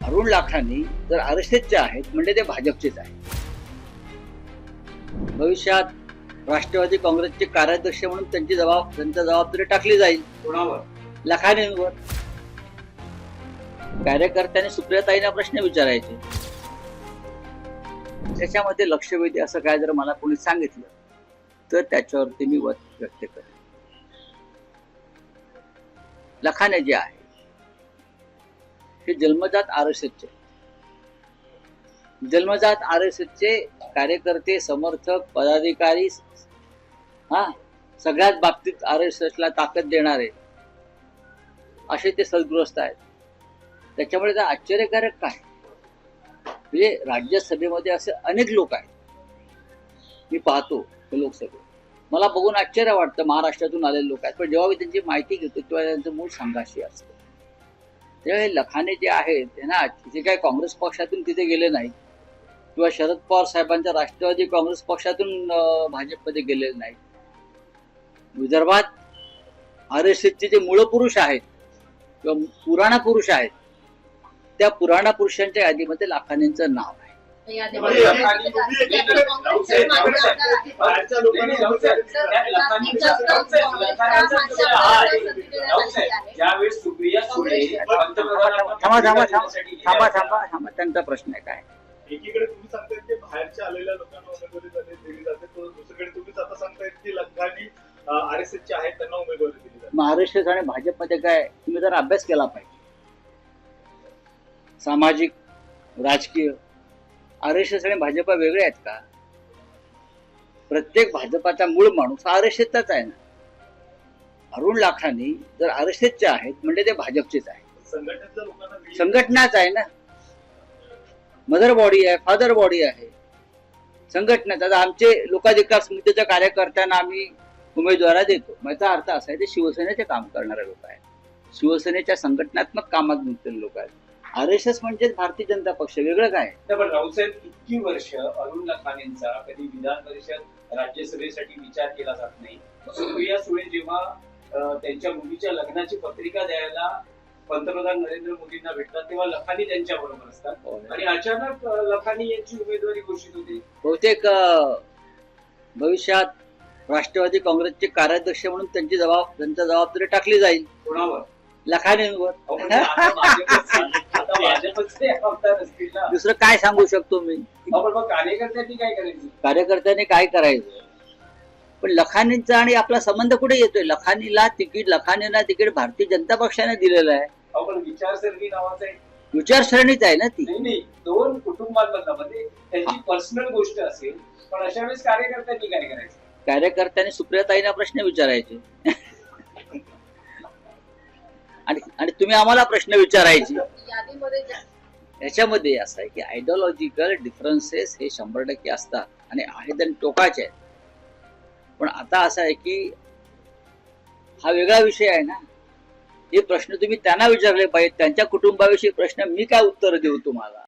अरुण लाखानी जर आरएसएसचे आहेत म्हणजे ते भाजपचेच आहेत. भविष्यात राष्ट्रवादी काँग्रेसचे कार्याध्यक्ष म्हणून त्यांची जबाबदारी टाकली जाईल. कोणावर? लाखानींवर. कार्यकर्त्यांनी सुप्रियाताईंना प्रश्न विचारायचे. त्याच्यामध्ये लक्षवेधी असं काय जर मला कोणी सांगितलं तर त्याच्यावरती मी मत व्यक्त करेन. लखाने जे आहे हे जन्मजात आरएसएसचे, जन्मजात आरएसएसचे कार्यकर्ते, समर्थक, पदाधिकारी, सगळ्याच बाबतीत आरएसएसला ताकद देणारे असे ते सद्गृहस्थ आहेत. त्याच्यामुळे काय आश्चर्यकारक काय, म्हणजे राज्यसभेमध्ये असे अनेक लोक आहेत, मी पाहतो लोकसभेत, मला बघून आश्चर्य वाटतं. महाराष्ट्रातून आलेले लोक आहेत, पण जेव्हा मी त्यांची माहिती घेतो तेव्हा त्यांचं मूळ संघाशी असतं. तेव्हा हे लखाने जे आहेत ते ना, जे काही काँग्रेस पक्षातून तिथे गेले नाही किंवा शरद पवार साहेबांच्या राष्ट्रवादी काँग्रेस पक्षातून भाजपमध्ये गेलेले नाही. विदर्भात आरएसएसचे जे मूळ पुरुष आहेत किंवा पुराणा पुरुष आहेत, त्या पुराणा पुरुषांच्या यादीमध्ये लाखानेंचं नाव आहे. थांबा, त्यांचा प्रश्न आहे काय. एकीकडे तुम्ही सांगताय की बाहेरच्या आलेल्या लोकांना उमेदवारी दिली जाते, तर दुसरीकडे तुम्ही आता सांगतायत की लखानी आरएसएसचे आहेत त्यांना उमेदवारी दिली जाते. महाराष्ट्र आणि भाजपमध्ये काय, तुम्ही जर अभ्यास केला पाहिजे, सामाजिक, राजकीय. आरएसएस आणि भाजप वेगळे आहेत का? प्रत्येक भाजपाचा मूळ माणूस आरएसएसचाच आहे ना. अरुण लाखानी जर आरएसएसचे आहेत म्हणजे ते भाजपचेच आहेत. संघटनेच्या लोकांना संघटनाच आहे ना, मदर बॉडी आहे, फादर बॉडी आहे संघटनेचा. आता आमचे लोकाधिकार समितीच्या कार्यकर्त्यांना आम्ही उमेदवार देतो, याचा अर्थ असा आहे ते शिवसेनेचे काम करणारे लोक आहेत, शिवसेनेच्या संघटनात्मक कामात गुंतलेले लोक आहेत. आरएसएस म्हणजेच भारतीय जनता पक्ष, वेगळं काय. पण राऊसाहेब, इतकी वर्ष अरुण लाखानेंचा कधी विधान परिषद राज्यसभेसाठी विचार केला जात नाही. सुप्रिया सुळे जेव्हा त्यांच्या मुलीच्या लग्नाची पत्रिका द्यायला पंतप्रधान नरेंद्र मोदींना भेटतात तेव्हा लखानी त्यांच्या बरोबर असतात आणि अचानक लखानी यांची उमेदवारी घोषित होते. बहुतेक भविष्यात राष्ट्रवादी काँग्रेसचे कार्याध्यक्ष म्हणून त्यांची जबाबदारी टाकली जाईल. कोणावर? लखानींवर. भाजपचे आमदार असतील ना. दुसरं काय सांगू शकतो मी. पण मग कार्यकर्त्यांनी काय करायचं? कार्यकर्त्यांनी काय करायचं, पण लखानींचा आणि आपला संबंध कुठे येतोय. लखानीला तिकीट भारतीय जनता पक्षाने दिलेलं आहे. पण विचारसरणी नावाचं एक विचारसरणीच आहे ना ती. नाही, दोन कुटुंबांमधला म्हणजे त्यांची पर्सनल गोष्ट असेल, पण अशा वेळेस कार्यकर्त्यांनी काय करायचं? कार्यकर्त्यांनी सुप्रियाताईंना प्रश्न विचारायचे आणि तुम्ही आम्हाला प्रश्न विचारायचे. याच्यामध्ये असं आहे की आयडिओलॉजिकल डिफरन्सेस हे 100% असतात आणि आहेत आणि टोकाचे आहेत. पण आता असं आहे की हा वेगळा विषय आहे ना. हे प्रश्न तुम्ही त्यांना विचारले पाहिजे, त्यांच्या कुटुंबाविषयी प्रश्न मी काय उत्तर देऊ तुम्हाला.